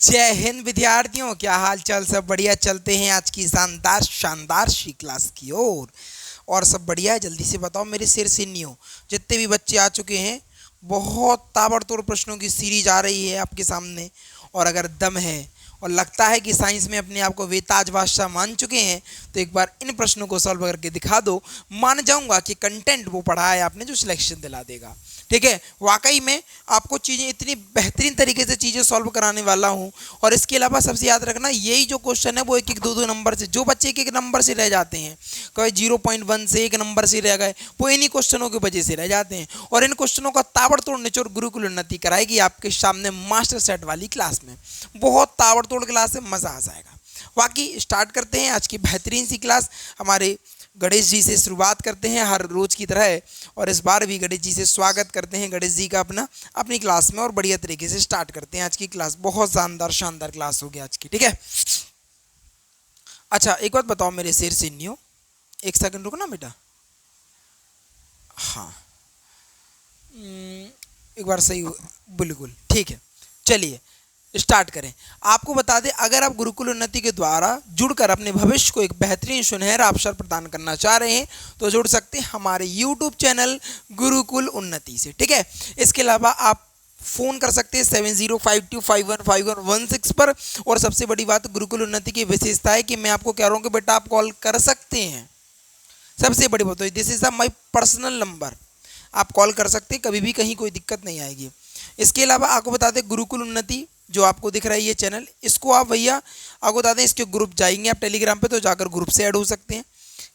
जय हिंद विद्यार्थियों, क्या हाल चाल? सब बढ़िया? चलते हैं आज की शानदार शानदार सी क्लास की ओर। और सब बढ़िया है? जल्दी से बताओ मेरे सिर से नियो, जितने भी बच्चे आ चुके हैं। बहुत ताबड़तोड़ प्रश्नों की सीरीज आ रही है आपके सामने। और अगर दम है और लगता है कि साइंस में अपने आप को बेताज बादशाह मान चुके हैं, तो एक बार इन प्रश्नों को सॉल्व करके दिखा दो। मान जाऊंगा कि कंटेंट वो पढ़ा है आपने जो सिलेक्शन दिला देगा। ठीक है, वाकई में आपको चीज़ें इतनी बेहतरीन तरीके से चीज़ें सॉल्व कराने वाला हूँ। और इसके अलावा सबसे याद रखना, यही जो क्वेश्चन है वो एक एक दो दो नंबर से, जो बच्चे एक एक नंबर से रह जाते हैं, कभी 0.1 से 1 नंबर से रह गए, वो इन्हीं क्वेश्चनों की वजह से रह जाते हैं। और इन क्वेश्चनों का ताबड़तोड़ निचोड़ गुरुकुल उन्नति कराएगी आपके सामने मास्टर सेट वाली क्लास में। बहुत ताबड़तोड़ क्लास है, मज़ा आ जाएगा। बाकी स्टार्ट करते हैं आज की बेहतरीन सी क्लास। हमारे गणेश जी से शुरुआत करते हैं हर रोज की तरह, और इस बार भी गणेश जी से स्वागत करते हैं गणेश जी का अपनी क्लास में, और बढ़िया तरीके से स्टार्ट करते हैं आज की क्लास। बहुत शानदार शानदार क्लास होगी आज की। ठीक है, अच्छा एक बात बताओ मेरे शेर से नियो, एक सेकंड रुको ना बेटा। हाँ, एक बार सही, बिल्कुल ठीक है। चलिए स्टार्ट करें। आपको बता दें, अगर आप गुरुकुल उन्नति के द्वारा जुड़कर अपने भविष्य को एक बेहतरीन सुनहरा अवसर प्रदान करना चाह रहे हैं, तो जुड़ सकते हैं हमारे यूट्यूब चैनल गुरुकुल उन्नति से। ठीक है, इसके अलावा आप फ़ोन कर सकते हैं 7052515116 पर। और सबसे बड़ी बात, गुरुकुल उन्नति की विशेषता है कि मैं आपको कह रहा हूँ कि बेटा आप कॉल कर सकते हैं। सबसे बड़ी बात, this is my personal number, आप कॉल कर सकते हैं, कभी भी कहीं कोई दिक्कत नहीं आएगी। इसके अलावा आपको बता दें, गुरुकुल उन्नति जो आपको दिख रहा है ये चैनल, इसको आप भैया आपको बता दें, इसके ग्रुप जाएंगे आप टेलीग्राम पे, तो जाकर ग्रुप से ऐड हो सकते हैं।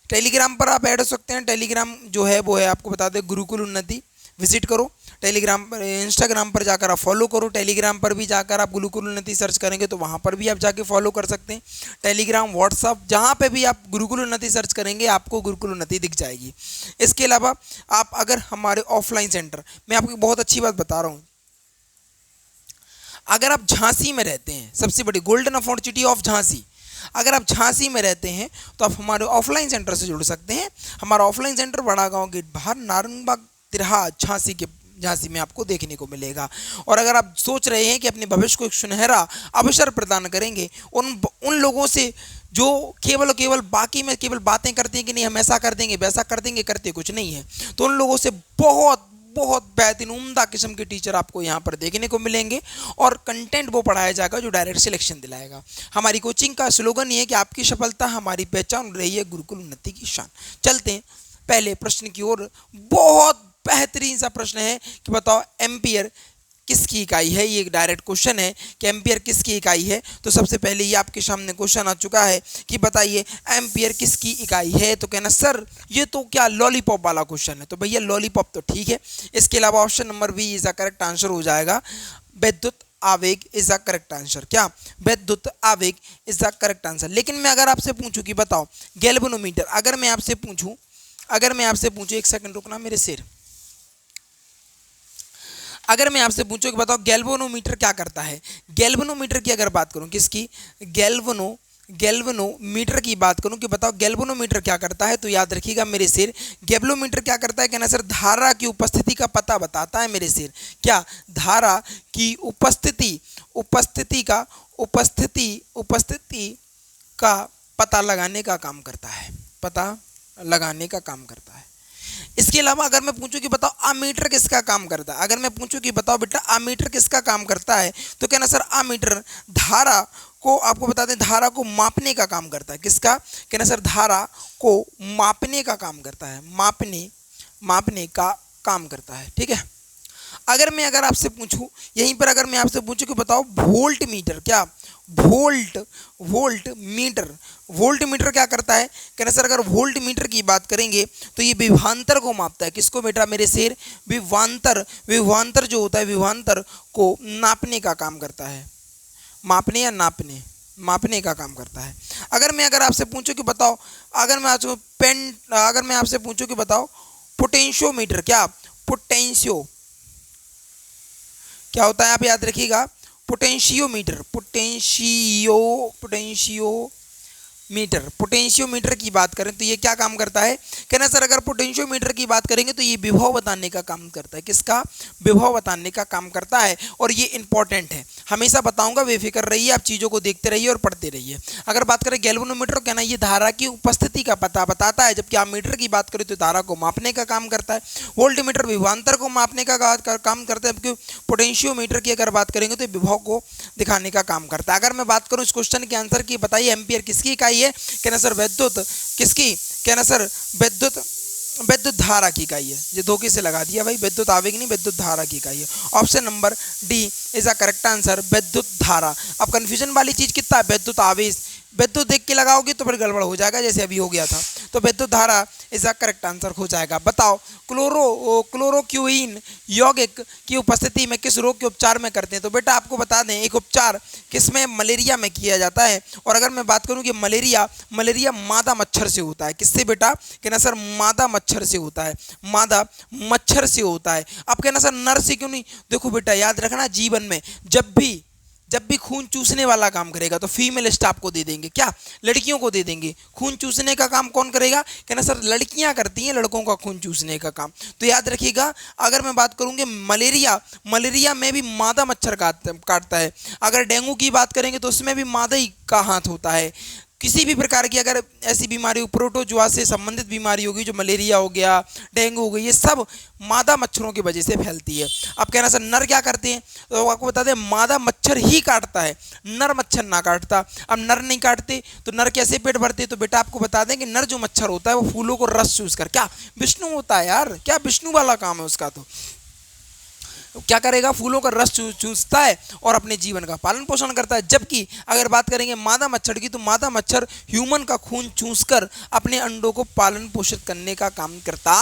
टेलीग्राम पर आप ऐड हो सकते हैं। टेलीग्राम जो है वो है, आपको बता दें, गुरुकुल उन्नति। विजिट करो टेलीग्राम पर। इंस्टाग्राम पर जाकर आप फॉलो करो। टेलीग्राम पर भी जाकर आप गुरुकुल उन्नति सर्च करेंगे तो वहाँ पर भी आप जाके फॉलो कर सकते हैं। टेलीग्राम, व्हाट्सअप, जहाँ पे भी आप गुरुकुल उन्नति सर्च करेंगे आपको गुरुकुल उन्नति दिख जाएगी। इसके अलावा आप अगर हमारे ऑफलाइन सेंटर, मैं आपको बहुत अच्छी बात बता रहा हूँ, अगर आप झांसी में रहते हैं, सबसे बड़ी गोल्डन अपॉर्चुनिटी ऑफ झांसी, अगर आप झांसी में रहते हैं तो आप हमारे ऑफलाइन सेंटर से जुड़ सकते हैं। हमारा ऑफलाइन सेंटर बड़ा गांव गेट बाहर नारंगबाग तिरहा झांसी में आपको देखने को मिलेगा। और अगर आप सोच रहे हैं कि अपने भविष्य को एक सुनहरा अवसर प्रदान करेंगे उन लोगों से जो केवल बाकी में केवल बातें करते हैं कि नहीं हम ऐसा कर देंगे वैसा कर देंगे, करते कुछ नहीं है, तो उन लोगों से बहुत बहुत बेहतरीन उम्दा किस्म के टीचर आपको यहाँ पर देखने को मिलेंगे। और कंटेंट वो पढ़ाया जाएगा जो डायरेक्ट सिलेक्शन दिलाएगा। हमारी कोचिंग का स्लोगन ये है कि आपकी सफलता हमारी पहचान रही है, गुरुकुल उन्नति की शान। चलते हैं पहले प्रश्न की ओर। बहुत बेहतरीन सा प्रश्न है कि बताओ एम्पियर किसकी इकाई है। ये एक डायरेक्ट क्वेश्चन है कि एम्पियर किसकी इकाई है। तो सबसे पहले ये आपके सामने क्वेश्चन आ चुका है कि बताइए एम्पियर किसकी इकाई है। तो कहना सर ये तो क्या लॉलीपॉप वाला क्वेश्चन है, तो भैया लॉलीपॉप तो ठीक है। इसके अलावा option number B is the correct answer हो जाएगा। विद्युत आवेग इज द करेक्ट आंसर। क्या विद्युत आवेग इज द करेक्ट आंसर। लेकिन मैं अगर आपसे पूछूं कि बताओ गैल्वेनोमीटर, अगर मैं आपसे पूछूं एक सेकंड रुकना मेरे सिर, अगर मैं आपसे पूछूं कि बताओ गैल्वेनोमीटर क्या करता है। गैल्वेनोमीटर की अगर बात करूं, किसकी, गैल्वेनोमीटर की बात करूं कि बताओ गैल्वेनोमीटर क्या करता है, तो याद रखिएगा मेरे सिर, गैल्वेनोमीटर क्या करता है, कहना सर धारा की उपस्थिति का पता बताता है मेरे सिर। क्या, धारा की उपस्थिति का पता लगाने का काम करता है, पता लगाने का काम करता है। इसके अलावा अगर मैं पूछूं कि बताओ अमीटर किसका काम करता है, अगर मैं पूछूं कि बताओ बेटा अमीटर किसका काम करता है, तो कहना सर अमीटर धारा को, आपको बता दें, धारा को मापने का काम करता है। किसका, कहना सर धारा को मापने का काम करता है, मापने का काम करता है। ठीक है, अगर आपसे पूछूं, यहीं पर अगर मैं आपसे पूछूं कि बताओ वोल्ट मीटर, क्या वोल्ट मीटर क्या करता है, कहना सर अगर वोल्ट मीटर की बात करेंगे तो ये विभवांतर को मापता है। किसको बेटा मेरे शेर, विभवांतर जो होता है, विभवांतर को नापने का काम करता है, मापने या मापने का काम करता है। अगर आपसे पूछूं कि बताओ, अगर मैं आपसे पूछूं कि बताओ पोटेंशियोमीटर, क्या पोटेंशियो क्या होता है, आप याद रखिएगा, पोटेंशियोमीटर की बात करें तो ये क्या काम करता है, कहना सर अगर पोटेंशियोमीटर की बात करेंगे तो ये विभव बताने का काम करता है। किसका, विभव बताने का काम करता है। और ये इंपॉर्टेंट है, हमेशा बताऊंगा, बेफिक्र रहिए, आप चीज़ों को देखते रहिए और पढ़ते रहिए। अगर बात करें गैल्वेनोमीटर, कहना ये धारा की उपस्थिति का पता बताता है, जबकि एमीटर की बात करें तो धारा को मापने का काम करता है। वोल्टमीटर विभवांतर को मापने का काम करता है, जबकि पोटेंशियोमीटर की अगर बात करेंगे तो विभव को दिखाने का काम करता है। अगर मैं बात करूं इस क्वेश्चन के आंसर की, बताइए एम्पियर किसकी इकाई है? कहना सर विद्युत किसकी? कहना सर विद्युत धारा की इकाई है। ये धोखे से लगा दिया भाई, विद्युत आवेग नहीं, विद्युत धारा की इकाई है। Option number D is a correct answer, विद्युत धारा। अब कंफ्यूजन वाली चीज कितना है? विद्युत आवेश। विद्युत देख के लगाओगे तो फिर गड़बड़ हो जाएगा, जैसे अभी हो गया था। तो विद्युत धारा इज अ करेक्ट आंसर हो जाएगा। बताओ क्लोरोक्विन यौगिक की उपस्थिति में किस रोग के उपचार में करते हैं? तो बेटा आपको बता दें, एक उपचार किसमें? मलेरिया में किया जाता है। और अगर मैं बात करूं कि मलेरिया मादा मच्छर से होता है। किससे बेटा? कहना सर मादा मच्छर से होता है, मादा मच्छर से होता है। अब कहना सर नर से क्यों नहीं? देखो बेटा याद रखना, जीवन में जब भी खून चूसने वाला काम करेगा तो फीमेल स्टाफ को दे देंगे, क्या? लड़कियों को दे देंगे। खून चूसने का काम कौन करेगा? कहना सर लड़कियां करती हैं लड़कों का खून चूसने का काम। तो याद रखिएगा, अगर मैं बात करूंगी मलेरिया में भी मादा मच्छर काटता है। अगर डेंगू की बात करेंगे तो उसमें भी मादा ही का हाथ होता है। किसी भी प्रकार की अगर ऐसी बीमारी हो, प्रोटोजुआ से संबंधित बीमारी होगी, जो मलेरिया हो गया, डेंगू हो गई, ये सब मादा मच्छरों की वजह से फैलती है। अब कहना सर नर क्या करते हैं? तो आपको बता दें मादा मच्छर ही काटता है, नर मच्छर ना काटता। अब नर नहीं काटते तो नर कैसे पेट भरते? तो बेटा आपको बता दें कि नर जो मच्छर होता है वो फूलों को रस चूस कर, क्या विष्णु होता है यार, क्या विष्णु वाला काम है उसका, तो क्या करेगा? फूलों का रस चूसता है और अपने जीवन का पालन पोषण करता है। जबकि अगर बात करेंगे मादा मच्छर की, तो मादा मच्छर ह्यूमन का खून चूसकर अपने अंडों को पालन पोषित करने का काम करता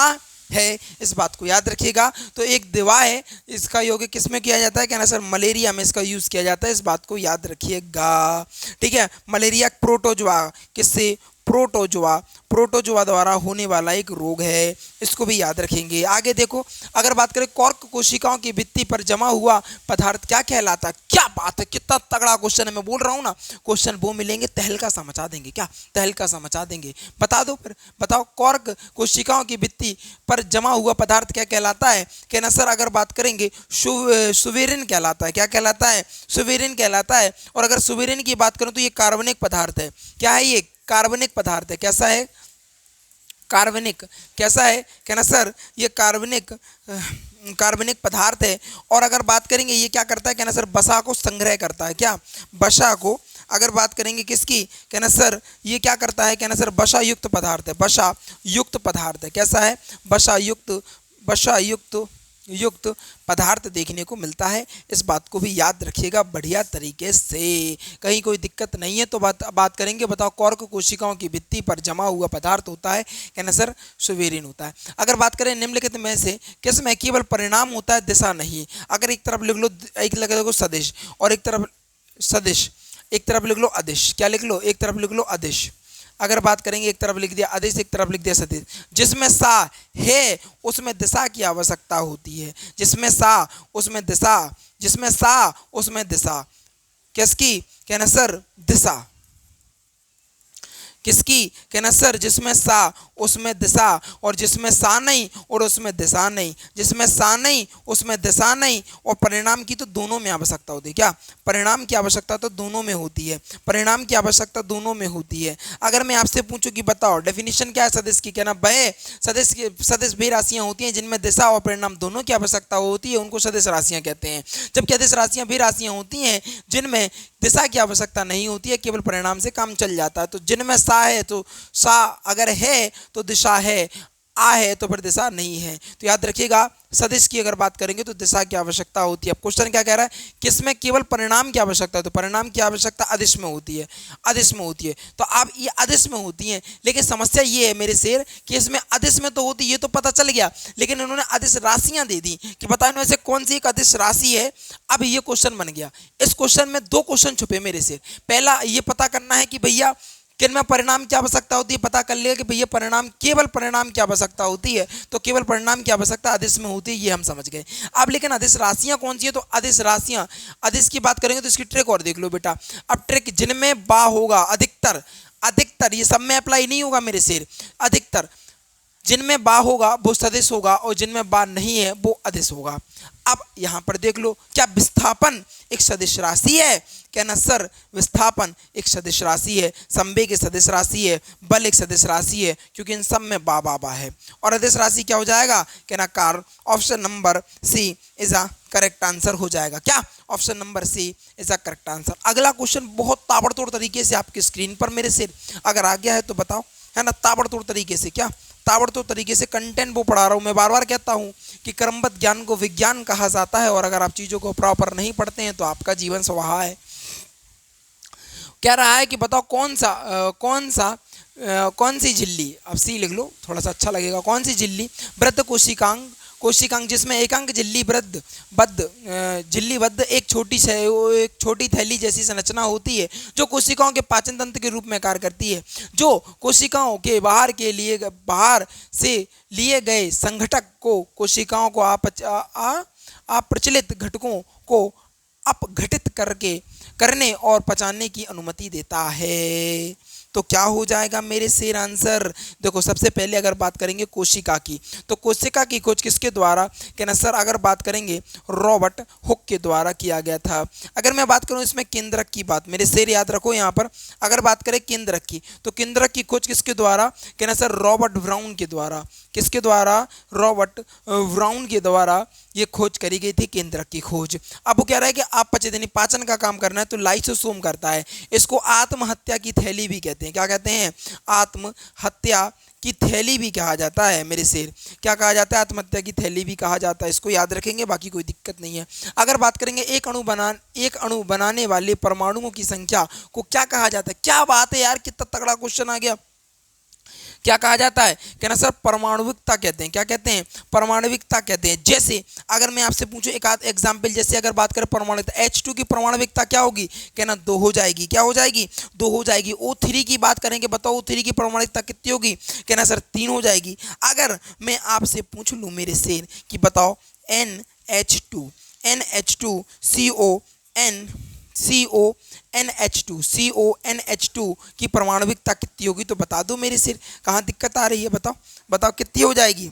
है। इस बात को याद रखिएगा। तो एक दवा है, इसका योग किस में किया जाता है? कहना सर मलेरिया में इसका यूज किया जाता है। इस बात को याद रखिएगा, ठीक है। मलेरिया प्रोटोजुआ, किससे? प्रोटोजुआ द्वारा होने वाला एक रोग है, इसको भी याद रखेंगे। आगे देखो, अगर बात करें कॉर्क कोशिकाओं की भित्ति पर जमा हुआ पदार्थ क्या कहलाता है? क्या बात है, कितना तगड़ा क्वेश्चन है, मैं बोल रहा हूँ ना, क्वेश्चन वो मिलेंगे तहलका सा मचा देंगे, क्या तहलका सा मचा देंगे। बता दो फिर, बताओ कॉर्क कोशिकाओं की भित्ति पर जमा हुआ पदार्थ क्या कहलाता है? कहना सर अगर बात करेंगे सुवेरिन कहलाता है। क्या कहलाता है? सुवेरिन कहलाता है। और अगर सुवेरिन की बात करूं तो ये कार्बनिक पदार्थ है। क्या है ये? कार्बनिक पदार्थ है। कैसा है? कार्बनिक। कैसा है? कहना सर ये कार्बनिक पदार्थ है। और अगर बात करेंगे ये क्या करता है? कहना सर वसा को संग्रह करता है। क्या? वसा को अगर बात करेंगे किसकी? कहना सर ये क्या करता है? कहना सर वसा युक्त पदार्थ है, वसा युक्त पदार्थ है। कैसा है? वसा युक्त पदार्थ देखने को मिलता है। इस बात को भी याद रखिएगा बढ़िया तरीके से, कहीं कोई दिक्कत नहीं है तो बात करेंगे। बताओ कॉर्क कोशिकाओं की भित्ति पर जमा हुआ पदार्थ होता है, कहना सर सुवेरिन होता है। अगर बात करें निम्नलिखित में से किस में केवल परिणाम होता है, दिशा नहीं? अगर एक तरफ लिख लो सदिश और एक तरफ लिख लो अदिश। क्या लिख लो? एक तरफ लिख लो अदिश। अगर बात करेंगे एक तरफ लिख दिया अदिश, एक तरफ लिख दिया सदिश। जिसमें सा है उसमें दिशा की आवश्यकता होती है। जिसमें सा उसमें दिशा किसकी? कहना सर दिशा किसकी? कहना सर जिसमें सा उसमें दिशा, और जिसमें सा नहीं और उसमें दिशा नहीं, जिसमें सा नहीं उसमें दिशा नहीं। और परिणाम की तो दोनों में आवश्यकता होती है। क्या? परिणाम की आवश्यकता तो दोनों में होती है, परिणाम की आवश्यकता दोनों में होती है। अगर मैं आपसे पूछूं कि बताओ डेफिनेशन क्या है सदिश की? कहना वह सदिश वे राशियां होती हैं जिनमें दिशा और परिणाम दोनों की आवश्यकता होती है, उनको सदिश राशियां कहते हैं। जबकि अदिश राशियां वे राशियां होती हैं जिनमें दिशा की आवश्यकता नहीं होती है, केवल परिणाम से काम चल जाता है। तो जिनमें सा है तो सा अगर है तो दिशा है, आ है तो फिर दिशा नहीं है। तो याद रखिएगा सदिश की अगर बात करेंगे तो दिशा की आवश्यकता होती है। अब क्वेश्चन क्या कह रहा है? किसमें केवल परिणाम की आवश्यकता है? तो परिणाम की आवश्यकता अदिश में होती है, अदिश में होती है। तो अब ये अदिश में होती है, लेकिन समस्या ये है मेरे शेर कि इसमें अदिश में तो होती, ये तो पता चल गया, लेकिन इन्होंने अदिश राशियां दे दी कि बताओ इनमें से कौन सी एक अदिश राशि है। अब ये क्वेश्चन बन गया। इस क्वेश्चन में दो क्वेश्चन छुपे मेरे शेर। पहला ये पता करना है कि भैया किनमें परिणाम की आवश्यकता होती है, पता कर लिया कि भैया केवल परिणाम की आवश्यकता होती है, तो केवल परिणाम की आवश्यकता अदिश में होती है, ये हम समझ गए। अब लेकिन अदिश राशियां कौन सी है? तो अदिश राशियां, अदिश की बात करेंगे तो इसकी ट्रिक और देख लो बेटा। अब ट्रिक जिनमें बा होगा, अधिकतर ये सब में अप्लाई नहीं होगा मेरे शेर। अधिकतर जिनमें बा होगा वो सदिश होगा और जिनमें बा नहीं है वो अदिश होगा। अब यहाँ पर देख लो, क्या विस्थापन एक सदिश राशि है? कहना सर विस्थापन एक सदिश राशि है, संवेग एक सदिश राशि है, बल एक सदिश राशि है, क्योंकि इन सब में बा बा है। और अदिश राशि क्या हो जाएगा? कहना कार option number C is a correct answer हो जाएगा। क्या? Option number C is a correct answer. अगला क्वेश्चन बहुत ताबड़तोड़ तरीके से आपकी स्क्रीन पर मेरे से अगर आ गया है तो बताओ, है ना, ताबड़तोड़ तरीके से, क्या ताबड़तोड़ तरीके से कंटेंट वो पढ़ा रहा हूँ। मैं बार बार कहता हूँ कि क्रमबद्ध ज्ञान को विज्ञान कहा जाता है, और अगर आप चीज़ों को प्रॉपर नहीं पढ़ते हैं तो आपका जीवन स्वाहा है। कह रहा है कि बताओ कौन सी झिल्ली, अब सी लिख लो थोड़ा सा अच्छा लगेगा, कौन सी झिल्ली वृद्ध कोशिकांग जिसमें एकांक झिल्लीबद्ध एक छोटी थैली जैसी संरचना होती है, जो कोशिकाओं के पाचन तंत्र के रूप में कार्य करती है, जो कोशिकाओं के बाहर से लिए गए संघटक को कोशिकाओं को अप्रचलित घटकों को अपघटित करने और पचाने की अनुमति देता है। तो क्या हो जाएगा मेरे शेर आंसर? देखो, सबसे पहले अगर बात करेंगे कोशिका की, तो कोशिका की खोज किसके द्वारा? कहना सर अगर बात करेंगे रॉबर्ट हुक के द्वारा किया गया था। अगर मैं बात करूं इसमें केंद्रक की बात, मेरे शेर याद रखो यहाँ पर, अगर बात करें केंद्रक की, तो केंद्रक की खोज किसके द्वारा? कहना सर रॉबर्ट ब्राउन के द्वारा। किसके द्वारा? रॉबर्ट ब्राउन के द्वारा ये खोज करी गई थी, केंद्रक की खोज। अब वो कह रहा है कि अपचय यानी पाचन का काम करना है, तो लाइसोसोम करता है। इसको आत्महत्या की थैली भी कहते हैं। क्या कहते हैं? आत्महत्या की थैली भी कहा जाता है मेरे शेर। क्या कहा जाता है? आत्महत्या की थैली भी कहा जाता है। इसको याद रखेंगे, बाकी कोई दिक्कत नहीं है। अगर बात करेंगे एक अणु बनाने वाले परमाणुओं की संख्या को क्या कहा जाता है? क्या बात है यार, कितना तगड़ा क्वेश्चन आ गया। क्या कहा जाता है? कहना सर परमाणुविकता कहते हैं। क्या कहते हैं? परमाणुविकता कहते हैं। जैसे अगर मैं आपसे पूछूं एक आध एग्जाम्पल, जैसे अगर बात करें परमाणुविकता, H2 की परमाणुविकता क्या होगी? कहना 2 हो जाएगी। क्या हो जाएगी? 2 हो जाएगी। O3 की बात करेंगे, बताओ O3 की परमाणुविकता कितनी होगी? कहना सर 3 हो जाएगी। अगर मैं आपसे पूछ लूँ मेरे शेर कि बताओ NH2 CONH2 की परमाणुविकता कितनी होगी? तो बता दो मेरे सिर, कहाँ दिक्कत आ रही है? बताओ कितनी हो जाएगी?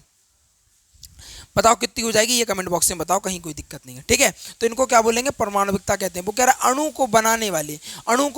बताओ कितनी हो जाएगी, ये कमेंट बॉक्स में बताओ, कहीं कोई दिक्कत नहीं है। ठीक है, तो इनको क्या बोलेंगे? परमाणुविकता कहते हैं। वो कह रहा है अणु को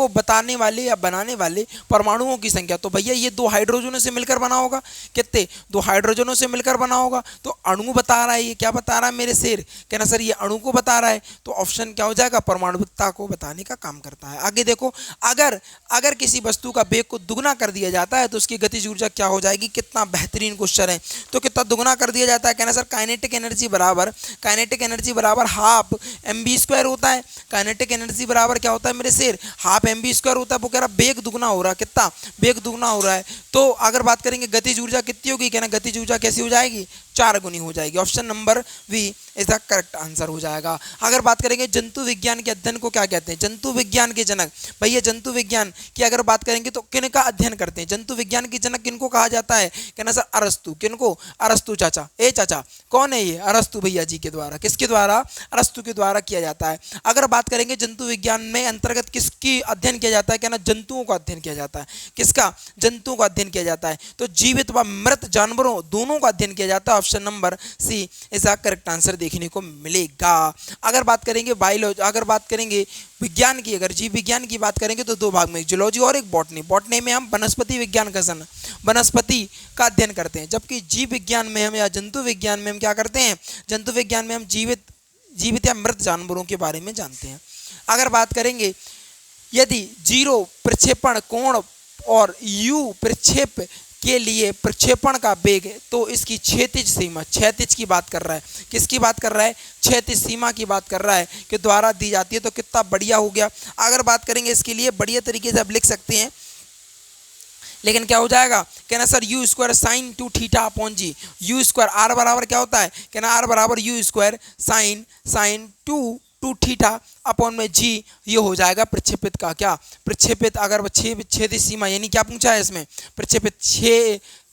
बताने वाले या बनाने वाले परमाणुओं की संख्या। तो भैया ये 2 हाइड्रोजनों से मिलकर बना होगा। कितने? 2 हाइड्रोजनों से मिलकर बना होगा। तो अणु बता रहा है, ये क्या बता रहा है मेरे शेर? कहना सर ये अणु को बता रहा है, तो ऑप्शन क्या हो जाएगा? परमाणुविकता को बताने का काम करता है। आगे देखो, अगर किसी वस्तु का वेग को दुगना कर दिया जाता है तो उसकी गतिज ऊर्जा क्या हो जाएगी? कितना बेहतरीन क्वेश्चन है। तो कितना दुगना कर दिया जाता है? कहना सर काइनेटिक एनर्जी बराबर हाफ mv² होता है। काइनेटिक एनर्जी बराबर क्या होता है मेरे शेर? हाफ mv² होता है। वो कह रहा वेग दुगना हो रहा है। कितना वेग दुगना हो रहा है? तो अगर बात करेंगे गतिज ऊर्जा कितनी होगी? कहना गतिज ऊर्जा कैसी हो जाएगी? 4 गुनी हो जाएगी। Option number B is the correct answer हो जाएगा। अगर बात करेंगे जंतु विज्ञान के अध्ययन को क्या कहते हैं? जंतु विज्ञान के जनक, भैया जंतु विज्ञान की अगर बात करेंगे तो किनका अध्ययन करते हैं? जंतु विज्ञान के जनक किनको कहा जाता है? कहना सर अरस्तु। किनको? अरस्तु चाचा। चाचा कौन है ये? अरस्तु भैया जी के द्वारा। किसके द्वारा? अरस्तु के द्वारा किया जाता है। अगर बात करेंगे जंतु विज्ञान में अंतर्गत किसकी अध्ययन किया जाता है? कहना जंतुओं का अध्ययन किया जाता है। किसका? जंतुओं का अध्ययन किया जाता है। तो जीवित व मृत जानवरों दोनों का अध्ययन किया जाता है। ऑप्शन नंबर सी इसका करेक्ट आंसर देखने को मिलेगा। अगर बात करेंगे अगर बात करेंगे विज्ञान की, अगर जीव विज्ञान की बात करेंगे तो 2 भाग में, जूलॉजी और एक बॉटनी में हम वनस्पति विज्ञान वनस्पति का अध्ययन करते हैं, जबकि जीव विज्ञान में हम या जंतु विज्ञान में हम क्या करते हैं? जंतु विज्ञान में हम जीवित या मृत जानवरों के बारे में जानते हैं। अगर बात करेंगे यदि 0 प्रक्षेपण कोण और U प्रक्षेप के लिए प्रक्षेपण का वेग है तो इसकी क्षैतिज की बात कर रहा है। किसकी बात कर रहा है? क्षैतिज सीमा की बात कर रहा है कि द्वारा दी जाती है। तो कितना बढ़िया हो गया। अगर बात करेंगे इसके लिए बढ़िया तरीके से आप लिख सकते हैं, लेकिन क्या हो जाएगा? कहना sir U² sin 2θ/g। U² R बराबर क्या होता है? कहना R बराबर U² sin 2θ/g। ये हो जाएगा प्रक्षेपित का क्या? प्रक्षेपित अगर क्षैतिज सीमा यानी क्या पूछा है इसमें? प्रक्षेपित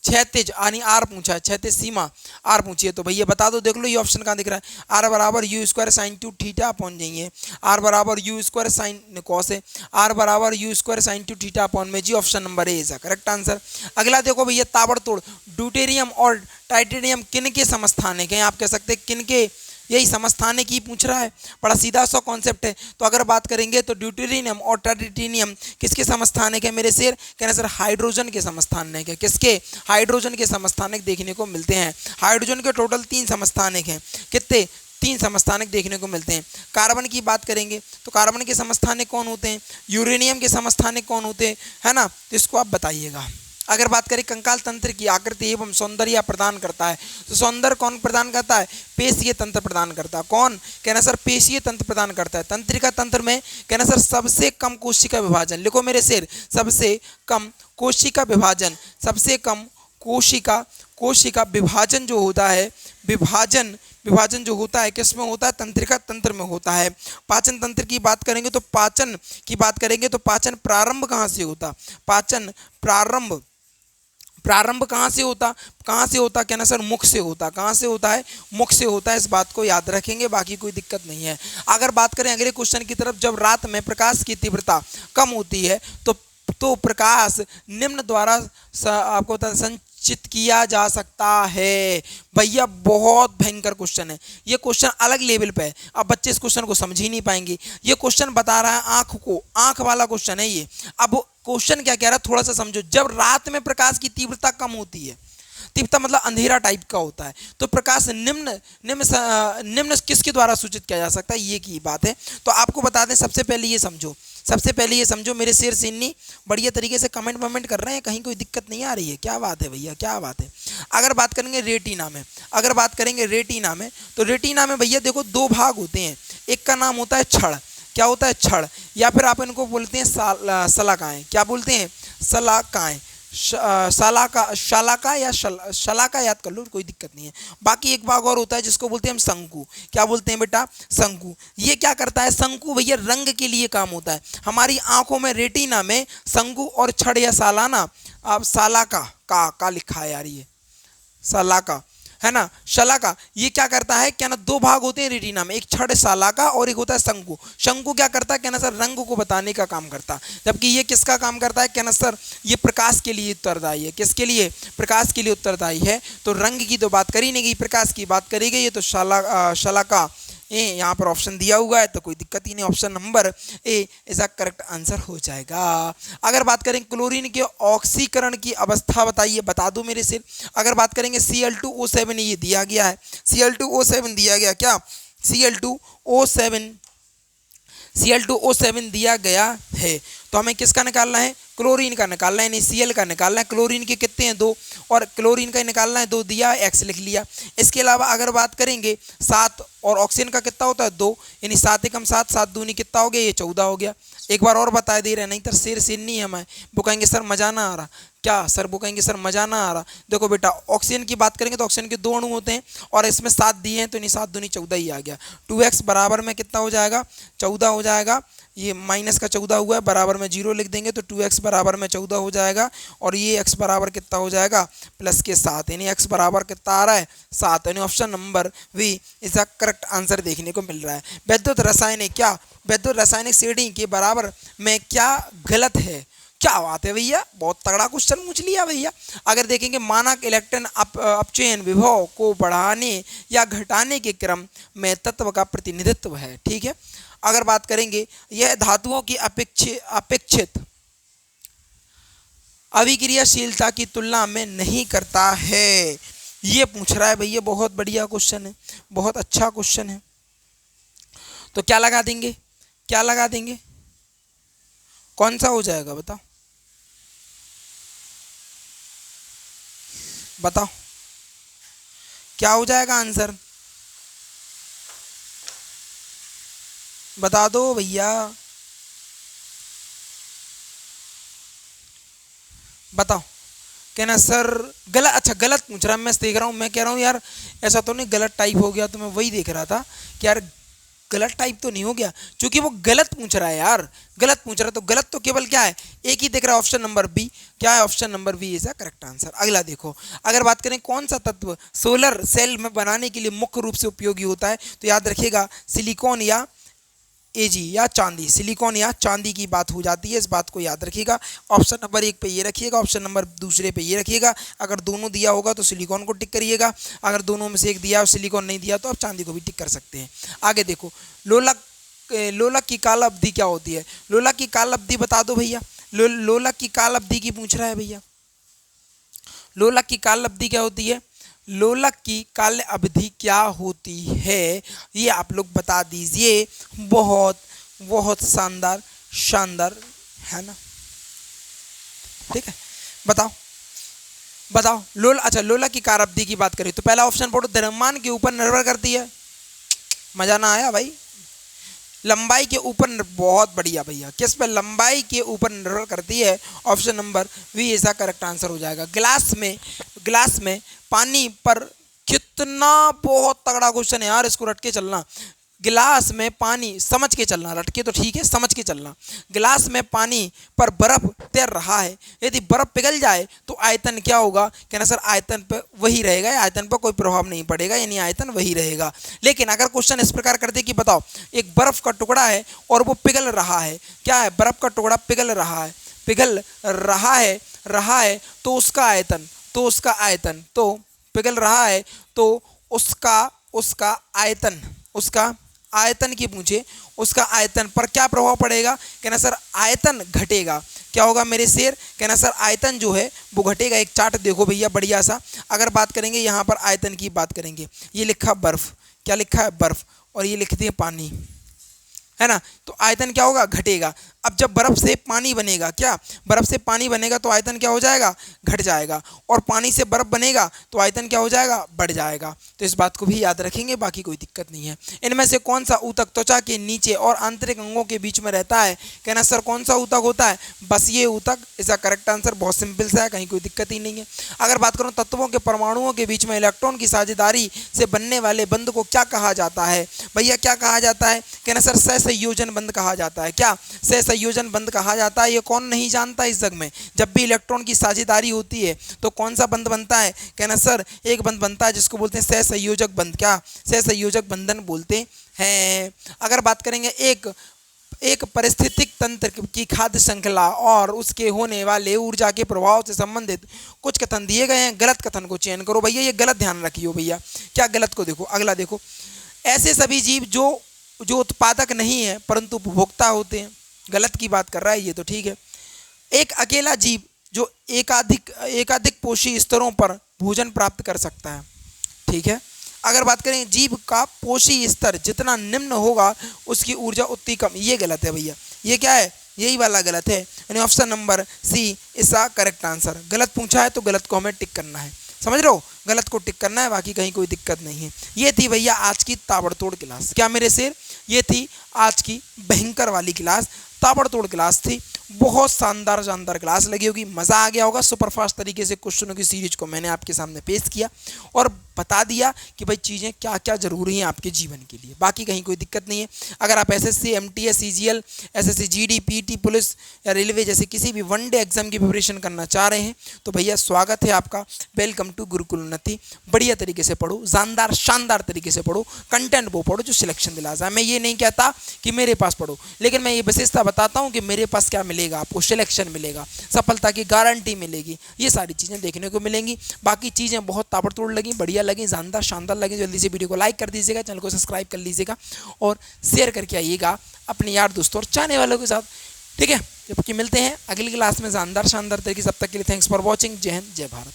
क्षैतिज यानी आर पूछा है, क्षैतिज सीमा आर पूछी है, तो भैया बता दो, देख लो ये ऑप्शन कहाँ दिख रहा है, आर बराबर U square sine 2 theta upon जाइए, आर बराबर यू स्क्वायर साइन कॉस है, आर बराबर U square sine 2 theta upon में G, option number A is correct answer. अगला देखो भैया ताबड़तोड़, ड्यूटेरियम और टाइटेनियम किन के समस्थानिक हैं, आप कह सकते हैं किन के, यही समस्थानिक ही पूछ रहा है, बड़ा सीधा सा कॉन्सेप्ट है। तो अगर बात करेंगे तो ड्यूटेरियम और टाइटेनियम किसके समस्थानिक है मेरे शेर, कहना सर हाइड्रोजन के समस्थानिक है, किसके, हाइड्रोजन के समस्थानिक देखने को मिलते हैं। हाइड्रोजन के टोटल 3 समस्थानिक हैं, कितने, 3 समस्थानिक देखने को मिलते हैं। कार्बन की बात करेंगे तो कार्बन के समस्थानिक कौन होते हैं, यूरेनियम के समस्थानिक कौन होते हैं, है ना, तो इसको आप बताइएगा। अगर बात करें कंकाल तंत्र की आकृति एवं सौंदर्य प्रदान करता है, तो सौंदर्य कौन प्रदान करता है, पेशीय तंत्र प्रदान करता है, कौन, कहना सर पेशीय तंत्र प्रदान करता है। तंत्रिका तंत्र में कहना सर सबसे कम कोशिका विभाजन, लिखो मेरे शेर, सबसे कम कोशिका विभाजन, सबसे कम कोशिका विभाजन जो होता है, विभाजन जो होता है किस में होता है, तंत्रिका तंत्र में होता है। पाचन तंत्र की बात करेंगे तो पाचन प्रारंभ कहाँ से होता, पाचन प्रारंभ कहाँ से होता, कहना सर मुख से होता, कहाँ से होता है, मुख से होता है, इस बात को याद रखेंगे, बाकी कोई दिक्कत नहीं है। अगर बात करें अगले क्वेश्चन की तरफ, जब रात में प्रकाश की तीव्रता कम होती है तो प्रकाश निम्न द्वारा आपको संचित किया जा सकता है। भैया बहुत भयंकर क्वेश्चन है, ये क्वेश्चन अलग लेवल पे है, अब बच्चे इस क्वेश्चन को समझ ही नहीं पाएंगे। ये क्वेश्चन बता रहा है आंख वाला क्वेश्चन है ये। अब क्वेश्चन क्या कह रहा है थोड़ा सा समझो, जब रात में प्रकाश की तीव्रता कम होती है, तीव्रता मतलब अंधेरा टाइप का होता है, तो प्रकाश निम्न किसके द्वारा सूचित किया जा सकता है, ये की बात है। तो आपको बता दें, सबसे पहले ये समझो मेरे शेर सिन्नी बढ़िया तरीके से कमेंट कर रहे हैं, कहीं कोई दिक्कत नहीं आ रही है, क्या बात है भैया, क्या बात है। अगर बात करेंगे रेटिना में, तो रेटिना में भैया देखो 2 भाग होते हैं, एक का नाम होता है छड़, क्या होता है, छड़, या फिर आप इनको बोलते हैं शलाकाएं, क्या बोलते हैं, शलाकाएं, शलाका या शलाका याद कर लो, कोई दिक्कत नहीं है। बाकी एक भाग और होता है जिसको बोलते हैं हम शंकु, क्या बोलते हैं बेटा, शंकु। ये क्या करता है, शंकु भैया रंग के लिए काम होता है। हमारी आंखों में रेटिना में शंकु और छड़ या सालाना, आप शलाका का लिखा है यार, ये शलाका है ना, शलाका, ये क्या करता है, क्या ना 2 भाग होते हैं रेटिना में, एक छड़ शलाका और एक होता है शंकु। शंकु क्या करता है, क्या ना सर रंग को बताने का काम करता है, जबकि ये किसका काम करता है, क्या ना सर ये प्रकाश के लिए उत्तरदायी है, किसके लिए, प्रकाश के लिए उत्तरदायी है। तो रंग की तो बात करी नहीं गई, प्रकाश की बात करी गई है, तो शलाका यहाँ पर ऑप्शन दिया हुआ है, तो कोई दिक्कत ही नहीं, ऑप्शन नंबर ए इसका करेक्ट आंसर हो जाएगा। अगर बात करें क्लोरीन के ऑक्सीकरण की अवस्था बताइए, बता दो मेरे से। अगर बात करेंगे Cl2O7 ये दिया गया है, Cl2O7 दिया गया, क्या Cl2O7 दिया गया है, तो हमें किसका निकालना है, क्लोरीन का निकालना है, यानी Cl का निकालना है। क्लोरीन के कितने हैं, 2, और क्लोरीन का निकालना है, 2 दिया, x लिख लिया। इसके अलावा अगर बात करेंगे 7 और ऑक्सीजन का कितना होता है, 2, यानी 7 एकम 7, 7 दूनी कितना हो गया, ये 14 हो गया। एक बार और बता दे रहे हैं, नहीं तो शेर नहीं है, हमें वो कहेंगे सर मजा ना आ रहा, क्या सर वो कहेंगे सर मजा ना आ रहा। देखो बेटा ऑक्सीजन की बात करेंगे तो ऑक्सीजन के 2 अणु होते हैं और इसमें 7 दिए हैं, तो यानी 7 दूनी 14 ही आ गया। 2x बराबर में कितना हो जाएगा, 14 हो जाएगा, ये माइनस का 14 हुआ है, बराबर में 0 लिख देंगे तो 2x बराबर में 14 हो जाएगा, और ये x बराबर कितना हो जाएगा, प्लस के 7, यानी x बराबर कितना आ रहा है, 7, यानी ऑप्शन नंबर वी इसका करेक्ट आंसर देखने को मिल रहा है। वैद्युत रासायनिक श्रेणी के बराबर में क्या गलत है, क्या बात है भैया, बहुत तगड़ा क्वेश्चन पूछ लिया भैया। अगर देखेंगे मानक इलेक्ट्रॉन अपचयन विभव को बढ़ाने या घटाने के क्रम में तत्व का प्रतिनिधित्व है, ठीक है। अगर बात करेंगे यह धातुओं की अपेक्षित अभिक्रियाशीलता की तुलना में नहीं करता है, ये पूछ रहा है भैया, बहुत बढ़िया क्वेश्चन है, बहुत अच्छा क्वेश्चन है। तो क्या लगा देंगे, कौन सा हो जाएगा बताओ क्या हो जाएगा आंसर, बता दो भैया, बताओ। कहना सर गलत, अच्छा गलत पूछ रहा है, मैं देख रहा हूँ, मैं कह रहा हूँ यार ऐसा तो नहीं गलत टाइप हो गया, तो मैं वही देख रहा था कि यार गलत टाइप तो नहीं हो गया, क्योंकि वो गलत पूछ रहा है यार, गलत पूछ रहा है। तो गलत तो केवल क्या है, एक ही दिख रहा है, ऑप्शन नंबर बी। क्या है, option number B is the correct answer. अगला देखो, अगर बात करें कौन सा तत्व सोलर सेल में बनाने के लिए मुख्य रूप से उपयोगी होता है, तो याद रखिएगा सिलिकॉन या एजी या चांदी, सिलिकॉन या चांदी की बात हो जाती है, इस बात को याद रखिएगा। ऑप्शन नंबर 1 पे ये रखिएगा, ऑप्शन नंबर दूसरे पे ये रखिएगा। अगर दोनों दिया होगा तो सिलिकॉन को टिक करिएगा, अगर दोनों में से एक दिया और सिलिकॉन नहीं दिया तो आप चांदी को भी टिक कर सकते हैं। आगे देखो, लोलक की काल अवधि क्या होती है, लोलक की काल अवधि बता दो भैया। लोलक की काल अवधि की पूछ रहा है भैया, लोलक की काल अवधि क्या होती है, लोलक की काल अवधि क्या होती है, ये आप लोग बता दीजिए। बहुत बहुत शानदार शानदार है ना, ठीक है, बताओ बताओ। अच्छा, लोलक की काल अवधि की बात करें तो पहला ऑप्शन पढ़ो, द्रव्यमान के ऊपर निर्भर करती है। मजा ना आया भाई, लंबाई के ऊपर, बहुत बढ़िया भैया, किस पे, लंबाई के ऊपर निर्भर करती है। ऑप्शन नंबर बी इसका करेक्ट आंसर हो जाएगा। ग्लास में पानी पर कितना, बहुत तगड़ा क्वेश्चन है यार, इसको रट के चलना। गिलास में पानी, समझ के चलना, रटके तो ठीक है, समझ के चलना। गिलास में पानी पर बर्फ तैर रहा है, यदि बर्फ पिघल जाए तो आयतन क्या होगा, कहना सर आयतन पर वही रहेगा, आयतन पर कोई प्रभाव नहीं पड़ेगा, यानी आयतन वही रहेगा। लेकिन अगर क्वेश्चन इस प्रकार करते कि बताओ एक बर्फ का टुकड़ा है और वो पिघल रहा है, क्या है, बर्फ का टुकड़ा पिघल रहा है, तो उसका आयतन, तो पिघल रहा है तो उसका आयतन की पूछे, उसका आयतन पर क्या प्रभाव पड़ेगा, कहना सर आयतन घटेगा। क्या होगा मेरे शेर, कहना सर आयतन जो है वो घटेगा। एक चार्ट देखो भैया बढ़िया सा, अगर बात करेंगे यहाँ पर आयतन की बात करेंगे, ये लिखा बर्फ, क्या लिखा है, बर्फ, और ये लिखते हैं पानी, है ना, तो आयतन क्या होगा, घटेगा। अब जब बर्फ से पानी बनेगा, क्या बर्फ से पानी बनेगा तो आयतन क्या हो जाएगा, घट जाएगा, और पानी से बर्फ बनेगा तो आयतन क्या हो जाएगा, बढ़ जाएगा। तो इस बात को भी याद रखेंगे, बाकी कोई दिक्कत नहीं है। इनमें से कौन सा ऊतक त्वचा के नीचे और आंतरिक अंगों के बीच में रहता है, कहना सर कौन सा ऊतक होता है, बस ये ऊतक, इसका करेक्ट आंसर, बहुत सिंपल सा है, कहीं कोई दिक्कत ही नहीं है। अगर बात करूँ तत्वों के परमाणुओं के बीच में इलेक्ट्रॉन की साझेदारी से बनने वाले बंध को क्या कहा जाता है, भैया क्या कहा जाता है, कहना सर सहसंयोजन बंध कहा जाता है। क्या सहसंयोजन बंध कहा जाता है, ये कौन नहीं जानता इस जग में। जब भी इलेक्ट्रॉन की साझेदारी होती है तो कौन सा बंध बनता है, कहना सर एक बंध बनता है जिसको बोलते हैं सहसंयोजक बंध, क्या सहसंयोजक बंधन बोलते हैं। अगर बात करेंगे एक पारिस्थितिक तंत्र की खाद्य श्रृंखला और उसके होने वाले ऊर्जा के प्रभाव से संबंधित कुछ कथन दिए गए हैं, गलत कथन को चयन करो। भैया ये गलत ध्यान रखियो भैया, क्या गलत को देखो। अगला देखो, ऐसे सभी जीव जो उत्पादक नहीं है परंतु उपभोक्ता होते हैं, गलत की बात कर रहा है ये तो ठीक है। एक अकेला जीव जो एकाधिक पोषी स्तरों पर भोजन प्राप्त कर सकता है, ठीक है। अगर बात करें जीव का पोषी स्तर जितना निम्न होगा उसकी ऊर्जा उतनी कम, ये गलत है भैया, ये क्या है, यही वाला गलत है, यानी ऑप्शन नंबर सी इसका करेक्ट आंसर। गलत पूछा है तो गलत को हमें टिक करना है, समझ रहे हो, गलत को टिक करना है, बाकी कहीं कोई दिक्कत नहीं है। ये थी भैया आज की ताबड़तोड़ क्लास, क्या मेरे शेर, ये थी आज की भयंकर वाली क्लास, ताबड़तोड़ क्लास थी, बहुत शानदार क्लास लगी होगी, मज़ा आ गया होगा। सुपरफास्ट तरीके से क्वेश्चनों की सीरीज को मैंने आपके सामने पेश किया और बता दिया कि भाई चीज़ें क्या क्या ज़रूरी हैं आपके जीवन के लिए, बाकी कहीं कोई दिक्कत नहीं है। अगर आप SSC, MTS, CGL, SSC GD, PT, police या रेलवे जैसे किसी भी वनडे एग्जाम की प्रिपरेशन करना चाह रहे हैं तो भैया स्वागत है आपका, वेलकम टू गुरुकुल उन्नति। बढ़िया तरीके से पढ़ो, शानदार तरीके से पढ़ो, कंटेंट वो पढ़ो जो सिलेक्शन दिला जाए। मैं ये नहीं कहता कि मेरे पास पढ़ो, लेकिन मैं ये विशेषता बताता हूँ कि मेरे पास क्या मिलेगा, आपको सिलेक्शन मिलेगा, सफलता की गारंटी मिलेगी, ये सारी चीज़ें देखने को मिलेंगी। बाकी चीज़ें बहुत ताबड़तोड़ लगी, बढ़िया लगी, शानदार लगी, जल्दी से वीडियो को लाइक कर दीजिएगा, चैनल को सब्सक्राइब कर लीजिएगा और शेयर करके आइएगा अपने यार दोस्तों और चाहने वालों के साथ, ठीक है। जबकि मिलते हैं अगली क्लास में शानदार तरीके से, तब तक के लिए थैंक्स फॉर वॉचिंग। जय हिंद, जय भारत।